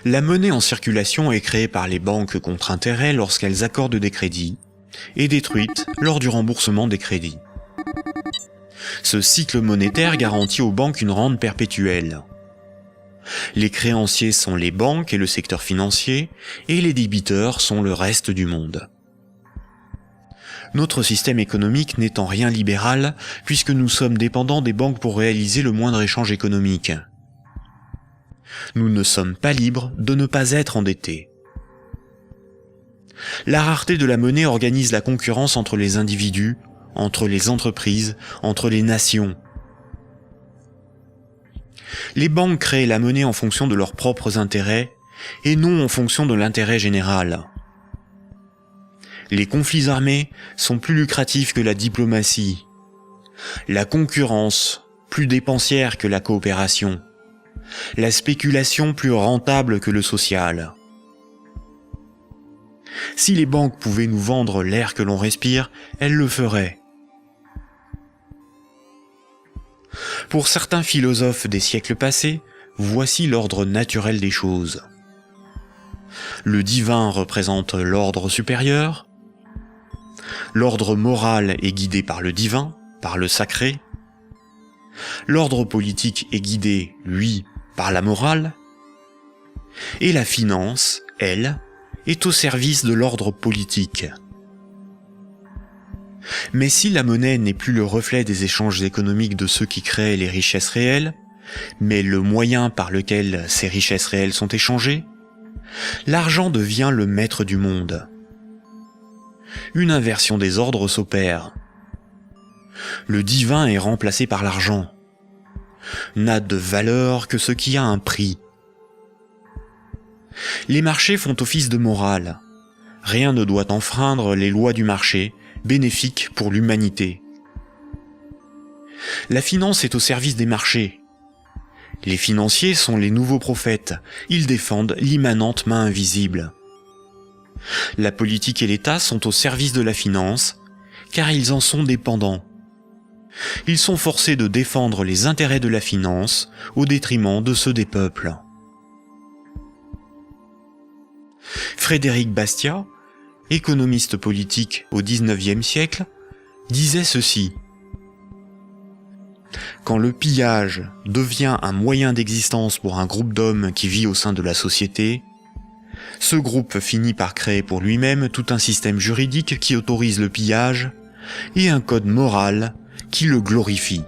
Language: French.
La monnaie en circulation est créée par les banques contre intérêt lorsqu'elles accordent des crédits, et détruite lors du remboursement des crédits. Ce cycle monétaire garantit aux banques une rente perpétuelle. Les créanciers sont les banques et le secteur financier, et les débiteurs sont le reste du monde. Notre système économique n'est en rien libéral, puisque nous sommes dépendants des banques pour réaliser le moindre échange économique. Nous ne sommes pas libres de ne pas être endettés. La rareté de la monnaie organise la concurrence entre les individus, entre les entreprises, entre les nations. Les banques créent la monnaie en fonction de leurs propres intérêts, et non en fonction de l'intérêt général. Les conflits armés sont plus lucratifs que la diplomatie. La concurrence, plus dépensière que la coopération. La spéculation, plus rentable que le social. Si les banques pouvaient nous vendre l'air que l'on respire, elles le feraient. Pour certains philosophes des siècles passés, voici l'ordre naturel des choses. Le divin représente l'ordre supérieur. L'ordre moral est guidé par le divin, par le sacré. L'ordre politique est guidé, lui, par la morale. Et la finance, elle, est au service de l'ordre politique. Mais si la monnaie n'est plus le reflet des échanges économiques de ceux qui créent les richesses réelles, mais le moyen par lequel ces richesses réelles sont échangées, l'argent devient le maître du monde. Une inversion des ordres s'opère. Le divin est remplacé par l'argent. N'a de valeur que ce qui a un prix. Les marchés font office de morale. Rien ne doit enfreindre les lois du marché, bénéfiques pour l'humanité. La finance est au service des marchés. Les financiers sont les nouveaux prophètes, ils défendent l'immanente main invisible. La politique et l'État sont au service de la finance, car ils en sont dépendants. Ils sont forcés de défendre les intérêts de la finance au détriment de ceux des peuples. Frédéric Bastiat, économiste politique au XIXe siècle, disait ceci. Quand le pillage devient un moyen d'existence pour un groupe d'hommes qui vit au sein de la société, ce groupe finit par créer pour lui-même tout un système juridique qui autorise le pillage et un code moral qui le glorifie.